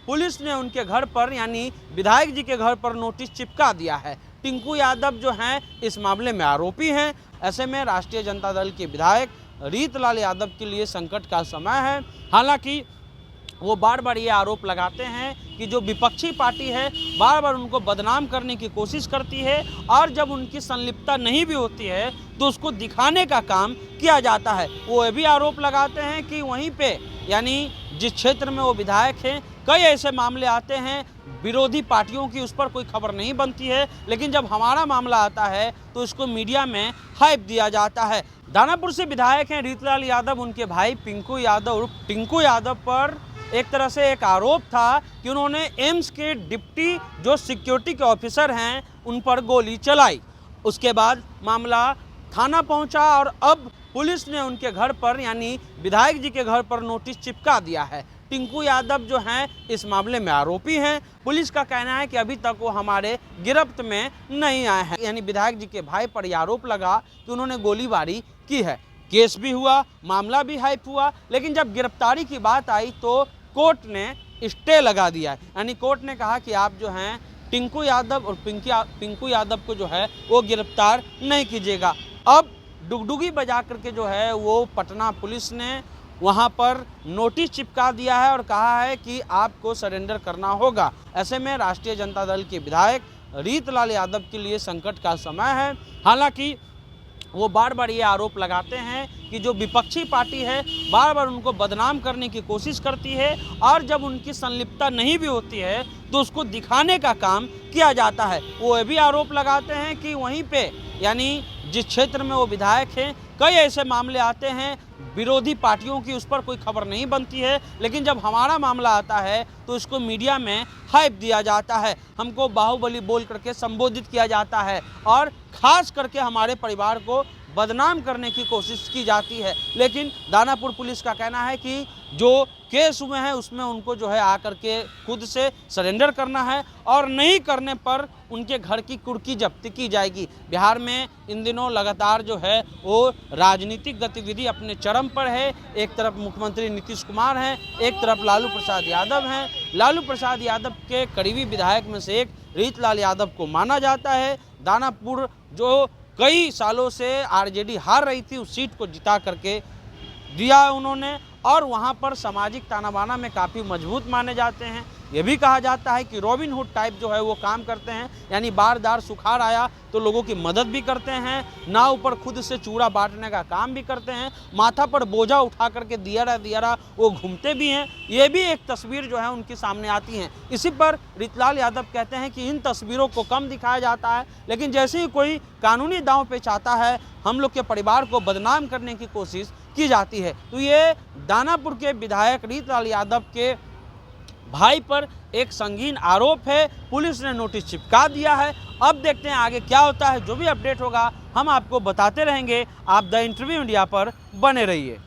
Police ने उनके घर पर यानी विधायक जी के घर पर नोटिस चिपका दिया है। टिंकू यादव जो हैं इस मामले में आरोपी हैं। ऐसे में राष्ट्रीय जनता दल के विधायक रीतलाल यादव के लिए संकट का समय है। हालांकि वो बार बार ये आरोप लगाते हैं कि जो विपक्षी पार्टी है बार बार उनको बदनाम करने की कोशिश करती है और जब उनकी संलिप्तता नहीं भी होती है तो उसको दिखाने का काम किया जाता है। वो ये भी आरोप लगाते हैं कि वहीं पे यानी जिस क्षेत्र में वो विधायक हैं कई ऐसे मामले आते हैं विरोधी पार्टियों की उस पर कोई खबर नहीं बनती है, लेकिन जब हमारा मामला आता है तो इसको मीडिया में हाइप दिया जाता है। दानापुर से विधायक हैं रीतलाल यादव, उनके भाई पिंकू यादव उर्फ टिंकू यादव पर एक तरह से एक आरोप था कि उन्होंने एम्स के डिप्टी जो सिक्योरिटी के ऑफिसर हैं उन पर गोली चलाई। उसके बाद मामला थाना पहुंचा और अब पुलिस ने उनके घर पर यानी विधायक जी के घर पर नोटिस चिपका दिया है। टिंकू यादव जो हैं इस मामले में आरोपी हैं। पुलिस का कहना है कि अभी तक वो हमारे गिरफ्त में नहीं आए हैं। यानी विधायक जी के भाई पर यह आरोप लगा कि उन्होंने गोलीबारी की है। केस भी हुआ, मामला भी हाइप हुआ, लेकिन जब गिरफ्तारी की बात आई तो कोर्ट ने स्टे लगा दिया है। यानी कोर्ट ने कहा कि आप जो हैं टिंकू यादव और पिंकू यादव को जो है वो गिरफ्तार नहीं कीजिएगा। अब डुगडुगी बजा करके जो है वो पटना पुलिस ने वहां पर नोटिस चिपका दिया है और कहा है कि आपको सरेंडर करना होगा। ऐसे में राष्ट्रीय जनता दल के विधायक रीतलाल यादव के लिए संकट का समय है। हालांकि वो बार बार ये आरोप लगाते हैं कि जो विपक्षी पार्टी है बार बार उनको बदनाम करने की कोशिश करती है और जब उनकी संलिप्तता नहीं भी होती है तो उसको दिखाने का काम किया जाता है। वो ये भी आरोप लगाते हैं कि वहीं पे यानी जिस क्षेत्र में वो विधायक हैं कई ऐसे मामले आते हैं विरोधी पार्टियों की उस पर कोई खबर नहीं बनती है, लेकिन जब हमारा मामला आता है तो इसको मीडिया में हाइप दिया जाता है। हमको बाहुबली बोल करके संबोधित किया जाता है और ख़ास करके हमारे परिवार को बदनाम करने की कोशिश की जाती है। लेकिन दानापुर पुलिस का कहना है कि जो केस हुए हैं उसमें उनको जो है आकर के खुद से सरेंडर करना है और नहीं करने पर उनके घर की कुर्की जब्ती की जाएगी। बिहार में इन दिनों लगातार जो है वो राजनीतिक गतिविधि अपने चरम पर है। एक तरफ मुख्यमंत्री नीतीश कुमार हैं, एक तरफ लालू प्रसाद यादव हैं। लालू प्रसाद यादव के करीबी विधायक में से एक रीतलाल यादव को माना जाता है। दानापुर जो कई सालों से आरजेडी हार रही थी उस सीट को जिता करके दिया है उन्होंने और वहां पर सामाजिक ताना बाना में काफ़ी मजबूत माने जाते हैं। ये भी कहा जाता है कि रॉबिन हुड टाइप जो है वो काम करते हैं, यानी बारदार सुखाड़ आया तो लोगों की मदद भी करते हैं, नाव पर खुद से चूड़ा बांटने का काम भी करते हैं, माथा पर बोझा उठा करके दियारा वो घूमते भी हैं। ये भी एक तस्वीर जो है उनके सामने आती हैं। इसी पर रीतलाल यादव कहते हैं कि इन तस्वीरों को कम दिखाया जाता है, लेकिन जैसे ही कोई कानूनी दांव पे चाहता है हम लोग के परिवार को बदनाम करने की कोशिश की जाती है। तो ये दानापुर के विधायक रीतलाल यादव के भाई पर एक संगीन आरोप है। पुलिस ने नोटिस चिपका दिया है। अब देखते हैं आगे क्या होता है। जो भी अपडेट होगा हम आपको बताते रहेंगे। आप द इंटरव्यू इंडिया पर बने रहिए।